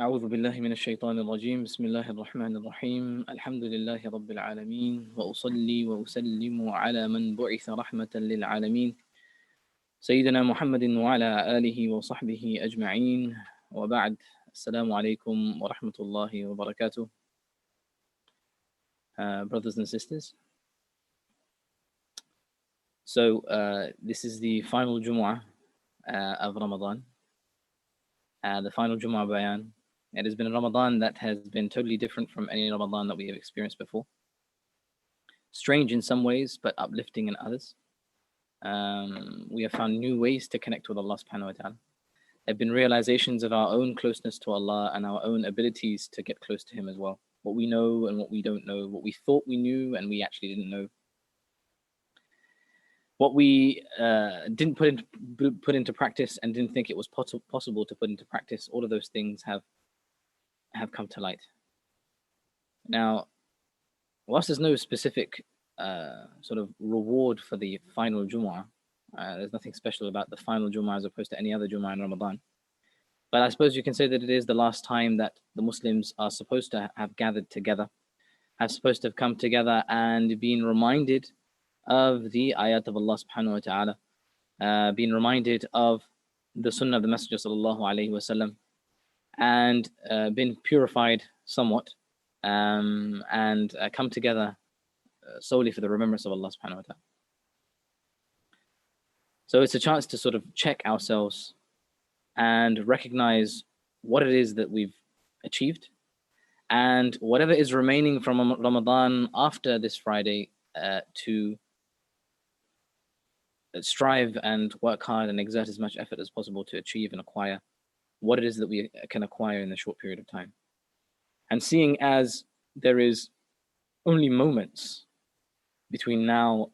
أعوذ بالله من الشيطان الرجيم بسم الله الرحمن الرحيم الحمد لله رب العالمين وأصلي وأسلم على من بعث رحمة للعالمين سيدنا محمد وعلى آله وصحبه أجمعين وبعد السلام عليكم ورحمة الله وبركاته. Brothers and sisters, so this is the final Jummah of Ramadan, the final Jummah Bayaan. It has been a Ramadan that has been totally different from any Ramadan that we have experienced before. Strange in some ways, but uplifting in others. We have found new ways to connect with Allah subhanahu wa ta'ala. There have been realizations of our own closeness to Allah and our own abilities to get close to Him as well. What we know and what we don't know, what we thought we knew and we actually didn't know. What we didn't put into practice and didn't think it was possible to put into practice, all of those things have come to light. Now, whilst there's no specific sort of reward for the final Jummah, there's nothing special about the final Jummah as opposed to any other Jummah in Ramadan. But I suppose you can say that it is the last time that the Muslims are supposed to have gathered together, are supposed to have come together and been reminded of the ayat of Allah subhanahu wa ta'ala, being reminded of the sunnah of the Messenger sallallahu alayhi wasallam, and been purified somewhat, and come together solely for the remembrance of Allah subhanahu wa ta'ala. So it's a chance to sort of check ourselves and recognize what it is that we've achieved, and whatever is remaining from Ramadan after this Friday, to strive and work hard and exert as much effort as possible to achieve and acquire what it is that we can acquire in a short period of time. And seeing as there is only moments between now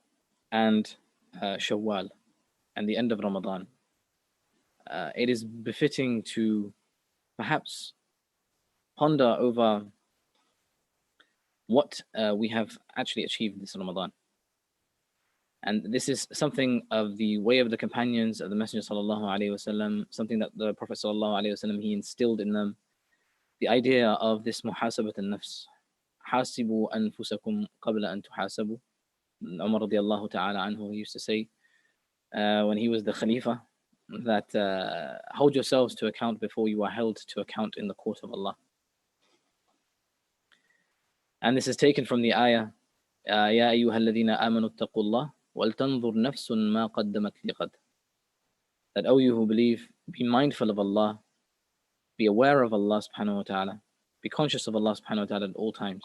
and Shawwal and the end of Ramadan, it is befitting to perhaps ponder over what we have actually achieved this Ramadan. And this is something of the way of the companions of the Messenger sallallahu alaihi wasallam, something that the Prophet sallallahu alaihi wasallam, he instilled in them, the idea of this muhasabat al-nafs. Hasibu anfusakum qabla an tuhasabu. Umar radiallahu ta'ala anhu, he used to say when he was the Khalifa, that hold yourselves to account before you are held to account in the court of Allah. And this is taken from the ayah, Ya ayyuha alladhina amanu attaqullah wal tanzur nafsun ma qaddamat liqad. That, O you who believe, be mindful of Allah, be aware of Allah subhanahu wa ta'ala, be conscious of Allah subhanahu wa ta'ala at all times.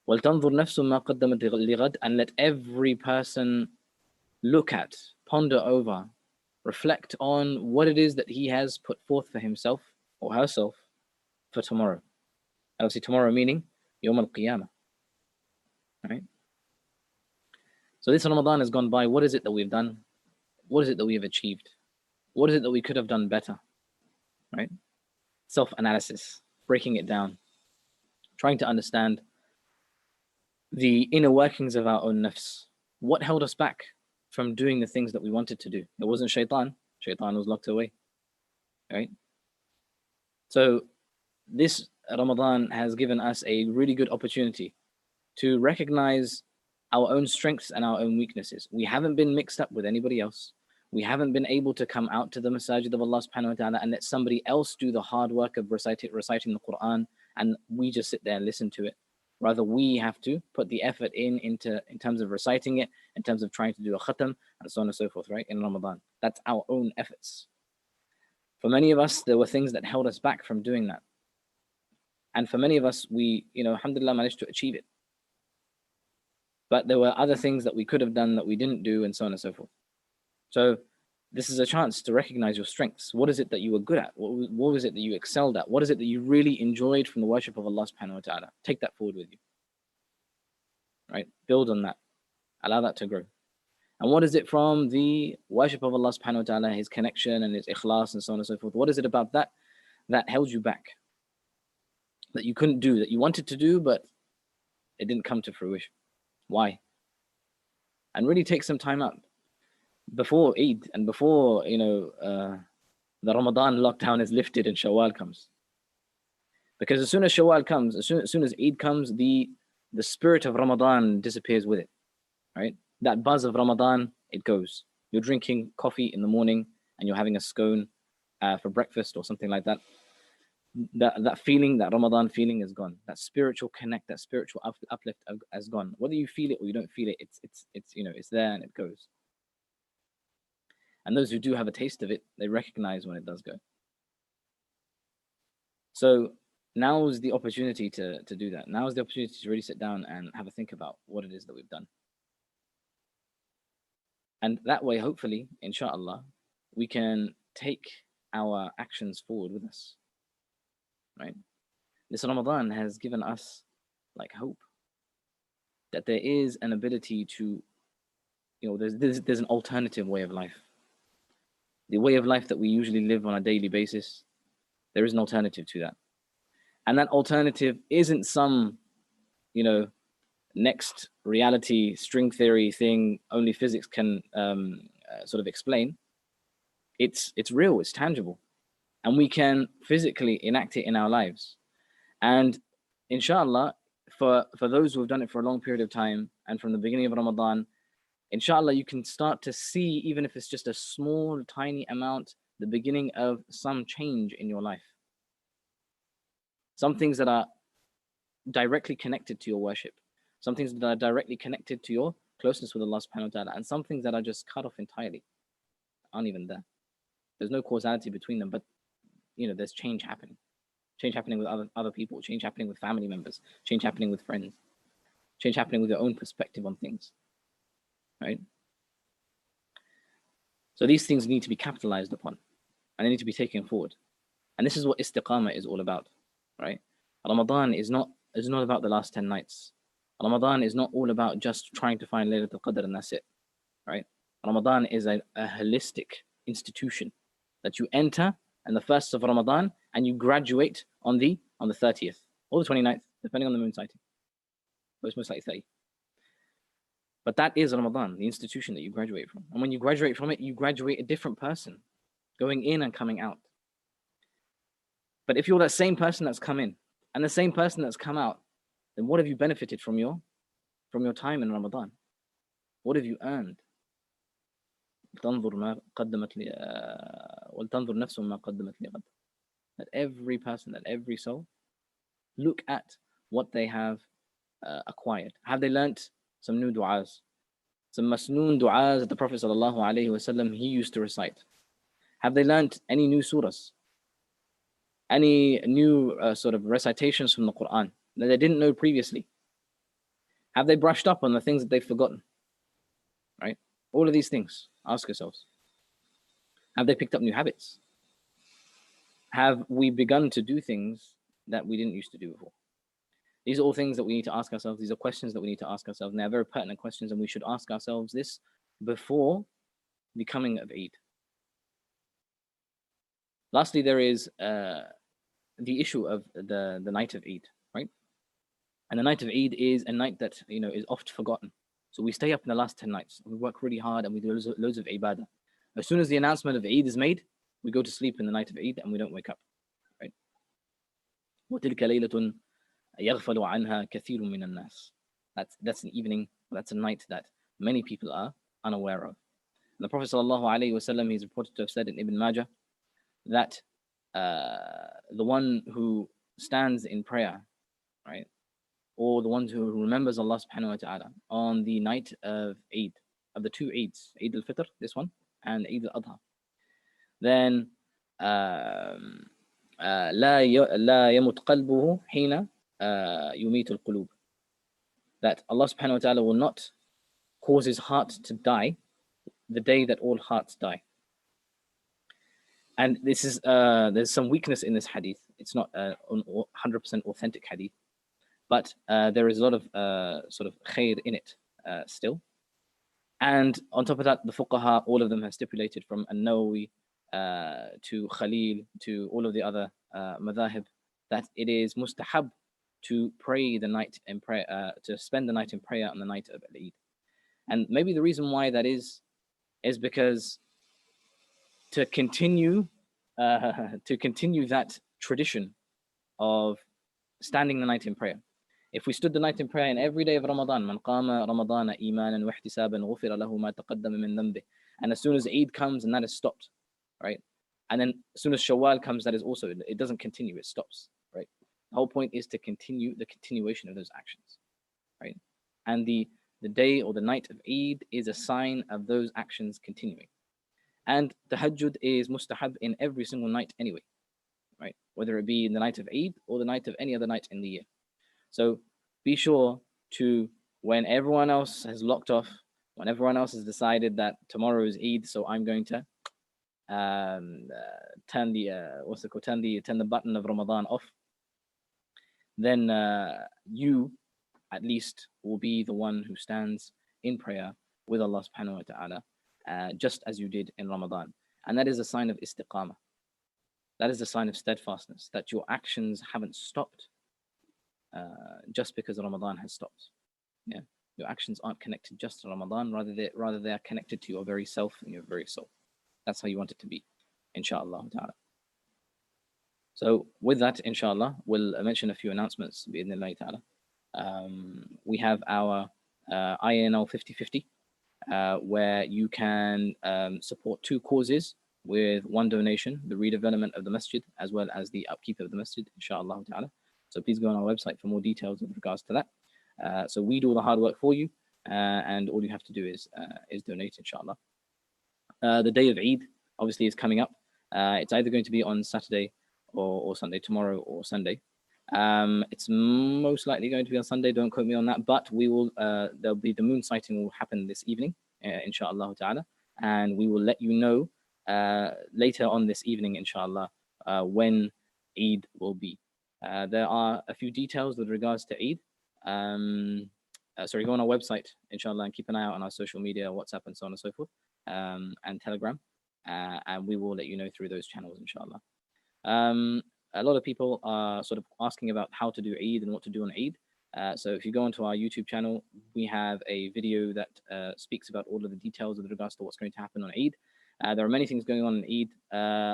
Wal tanzur nafsun ma qaddamat liqad, and let every person look at, ponder over, reflect on what it is that he has put forth for himself or herself for tomorrow. Obviously, tomorrow meaning Yawm al-Qiyamah. Right? So this Ramadan has gone by. What is it that we've done? What is it that we have achieved? What is it that we could have done better? Right? Self-analysis, breaking it down, trying to understand the inner workings of our own nafs. What held us back from doing the things that we wanted to do? It wasn't shaitan. Shaitan was locked away. Right? So this Ramadan has given us a really good opportunity to recognize our own strengths and our own weaknesses. We haven't been mixed up with anybody else. We haven't been able to come out to the masajid of Allah subhanahu wa ta'ala and let somebody else do the hard work of reciting the Quran, and we just sit there and listen to it. Rather, we have to put the effort in terms of reciting it, in terms of trying to do a khatam, and so on and so forth, right, in Ramadan. That's our own efforts. For many of us, there were things that held us back from doing that. And for many of us, we, alhamdulillah, managed to achieve it. But there were other things that we could have done that we didn't do, and so on and so forth. So this is a chance to recognize your strengths. What is it that you were good at? What was it that you excelled at? What is it that you really enjoyed from the worship of Allah subhanahu wa ta'ala? Take that forward with you. Right? Build on that. Allow that to grow. And what is it from the worship of Allah subhanahu wa ta'ala, His connection and His ikhlas and so on and so forth? What is it about that that held you back? That you couldn't do, that you wanted to do, but it didn't come to fruition. Why? And really take some time out before Eid and before the Ramadan lockdown is lifted and Shawwal comes. Because as soon as Shawwal comes, as soon as Eid comes, the spirit of Ramadan disappears with it, right? That buzz of Ramadan, it goes. You're drinking coffee in the morning and you're having a scone for breakfast or something like that. That feeling, that Ramadan feeling is gone. That spiritual connect, that spiritual uplift has gone. Whether you feel it or you don't feel it, it's there and it goes. And those who do have a taste of it, they recognize when it does go. So now is the opportunity to do that. Now is the opportunity to really sit down and have a think about what it is that we've done. And that way, hopefully, inshallah, we can take our actions forward with us. Right? This Ramadan has given us like hope that there is an ability to, there's an alternative way of life. The way of life that we usually live on a daily basis, there is an alternative to that. And that alternative isn't some, next reality string theory thing only physics can sort of explain. It's real, it's tangible. And we can physically enact it in our lives. And inshallah, for those who have done it for a long period of time and from the beginning of Ramadan, inshallah, you can start to see, even if it's just a small, tiny amount, the beginning of some change in your life. Some things that are directly connected to your worship, some things that are directly connected to your closeness with Allah subhanahu wa ta'ala, and some things that are just cut off entirely, aren't even there. There's no causality between them, but there's change happening with other people, change happening with family members, change happening with friends, change happening with your own perspective on things, right? So these things need to be capitalized upon and they need to be taken forward. And this is what istiqamah is all about, right? Ramadan is not about the last 10 nights. Ramadan is not all about just trying to find Laylatul Qadr and that's it, right? Ramadan is a holistic institution that you enter on the 1st of Ramadan and you graduate on the 30th or the 29th, depending on the moon sighting. But it's most likely 30. But that is Ramadan, the institution that you graduate from. And when you graduate from it, you graduate a different person, going in and coming out. But if you're that same person that's come in and the same person that's come out, then what have you benefited from your time in Ramadan? What have you earned? That every person, that every soul, look at what they have acquired. Have they learnt some new du'as? Some masnoon du'as that the Prophet ﷺ, he used to recite. Have they learnt any new surahs? Any new sort of recitations from the Quran that they didn't know previously? Have they brushed up on the things that they've forgotten? Right? All of these things, ask yourselves. Have they picked up new habits? Have we begun to do things that we didn't used to do before? These are all things that we need to ask ourselves. These are questions that we need to ask ourselves. And they're very pertinent questions, and we should ask ourselves this before the coming of Eid. Lastly, there is the issue of the night of Eid, right? And the night of Eid is a night that is oft forgotten. So we stay up in the last 10 nights. We work really hard and we do loads of ibadah. As soon as the announcement of Eid is made, we go to sleep in the night of Eid and we don't wake up, right? وَتِلْكَ لَيْلَةٌ يَغْفَلُ عَنْهَا كَثِيرٌ مِّنَ النَّاسِ. That's an evening, that's a night that many people are unaware of. And the Prophet ﷺ, he's reported to have said in Ibn Majah that the one who stands in prayer, right, or the one who remembers Allah subhanahu wa ta'ala on the night of Eid, of the two Eids, Eid al-Fitr, this one, and Eid al-Adha, then لا يمت قلبه حين يميت القلوب. That Allah subhanahu wa ta'ala will not cause his heart to die the day that all hearts die. And this is there's some weakness in this hadith. It's not 100% authentic hadith, but there is a lot of sort of khair in it still. And on top of that, the fuqaha, all of them have stipulated, from An-Nawawi to Khalil to all of the other madhahib, that it is mustahab to pray the night in prayer, to spend the night in prayer on the night of Eid. And maybe the reason why that is because to continue that tradition of standing the night in prayer. If we stood the night in prayer in every day of Ramadan, man qama Ramadana imanan wa ihtisaban ghufira lahu ma taqaddama min dhanbih. And as soon as Eid comes, and that is stopped, right? And then as soon as Shawwal comes, that is also, it doesn't continue, it stops, right? The whole point is to continue the continuation of those actions, right? And the day or the night of Eid is a sign of those actions continuing. And tahajjud is mustahab in every single night anyway, right? Whether it be in the night of Eid or the night of any other night in the year. So be sure to, when everyone else has locked off, when everyone else has decided that tomorrow is Eid, so I'm going to turn the button of Ramadan off, then you at least will be the one who stands in prayer with Allah subhanahu wa ta'ala, just as you did in Ramadan. And that is a sign of istiqamah. That is a sign of steadfastness, that your actions haven't stopped just because Ramadan has stopped. Yeah, your actions aren't connected just to Ramadan, rather they are connected to your very self and your very soul. That's how you want it to be, inshallah ta'ala. So with that, inshallah, we'll mention a few announcements, bi'idhnillahi ta'ala. We have our INL 50/50, where you can support two causes with one donation: the redevelopment of the masjid as well as the upkeep of the masjid, inshallah ta'ala. So please go on our website for more details with regards to that. So we do all the hard work for you, and all you have to do is donate, inshallah. The day of Eid obviously is coming up. It's either going to be on Saturday or Sunday, tomorrow or Sunday. It's most likely going to be on Sunday. Don't quote me on that, but we will. There'll be the moon sighting will happen this evening, inshallah ta'ala, and we will let you know later on this evening, inshallah, when Eid will be. There are a few details with regards to Eid. Sorry, go on our website, inshallah, and keep an eye out on our social media, WhatsApp, and so on and so forth, and Telegram, and we will let you know through those channels, inshallah. A lot of people are sort of asking about how to do Eid and what to do on Eid. So if you go onto our YouTube channel, we have a video that speaks about all of the details with regards to what's going to happen on Eid. There are many things going on in Eid.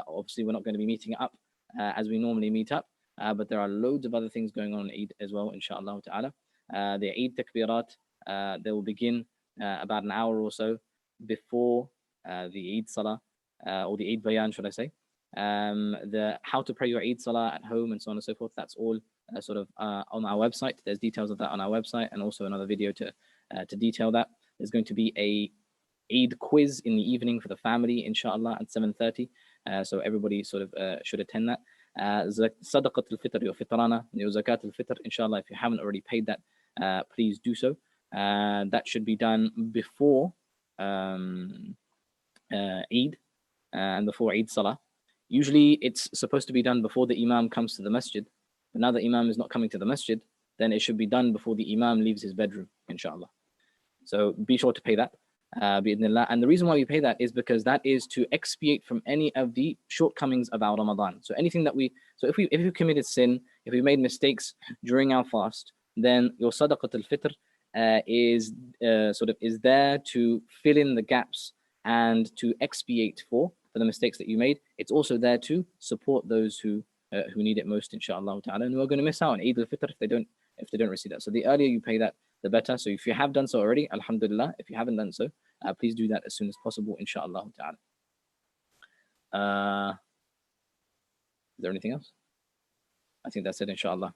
Obviously, we're not going to be meeting up as we normally meet up, but there are loads of other things going on in Eid as well, inshallah ta'ala. The Eid takbirat, they will begin about an hour or so before the Eid Salah, or the Eid Bayan, should I say. The how to pray your Eid Salah at home and so on and so forth, that's all sort of on our website. There's details of that on our website, and also another video to detail that. There's going to be a Eid quiz in the evening for the family, inshallah, at 7:30. So everybody sort of should attend that. Sadaqat al-fitr, your fitrana, your zakat al-fitr, inshallah, if you haven't already paid that, please do so. That should be done before Eid and before Eid Salah. Usually it's supposed to be done before the Imam comes to the masjid, but now the Imam is not coming to the masjid, then it should be done before the Imam leaves his bedroom, inshallah. So be sure to pay that, bi'idhnillah. And the reason why we pay that is because that is to expiate from any of the shortcomings of our Ramadan. So anything that if we committed sin, if we made mistakes during our fast, then your sadaqat al-fitr is there to fill in the gaps and to expiate for the mistakes that you made. It's also there to support those who need it most, inshallah ta'ala, and who are going to miss out on Eid al-Fitr if they don't receive that. So the earlier you pay that, the better. So if you have done so already, alhamdulillah. If you haven't done so, please do that as soon as possible, inshallah ta'ala. Is there anything else? I think that's it, inshallah.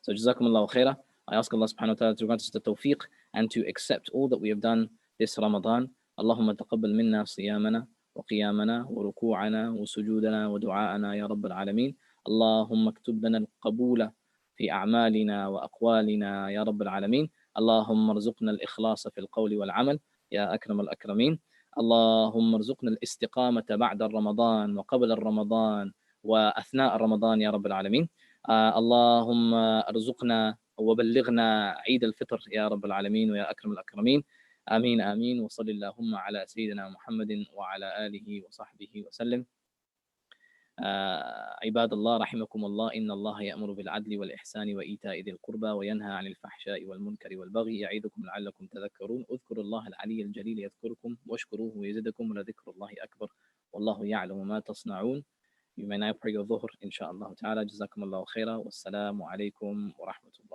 So jazakumullahu khairah. I ask Allah subhanahu wa ta'ala to grant us the tawfiq and to accept all that we have done this Ramadan. Allahumma taqabbal minna siyamana وقيامنا وركوعنا وسجودنا ودعاءنا يا رب العالمين. اللهم اكتب لنا القبول في أعمالنا وأقوالنا يا رب العالمين. اللهم ارزقنا الإخلاص في القول والعمل يا أكرم الأكرمين. اللهم ارزقنا الاستقامة بعد الرمضان وقبل الرمضان وأثناء رمضان يا رب العالمين. اللهم ارزقنا وبلغنا عيد الفطر يا رب العالمين ويا أكرم الأكرمين. آمين آمين. وصل اللهم على سيدنا محمد وعلى آله وصحبه وسلم. عباد الله رحمكم الله، إن الله يأمر بالعدل والإحسان وإيتاء ذي القربى وينهى عن الفحشاء والمنكر والبغي يعظكم لعلكم تذكرون. اذكروا الله العلي الجليل يذكركم واشكروه يزدكم ولذكر الله أكبر والله يعلم ما تصنعون. You may now pray your dhuhr, inshaAllah ta'ala. Jazakum Allahu khaira. Wassalamu alaikum wa rahmatullah.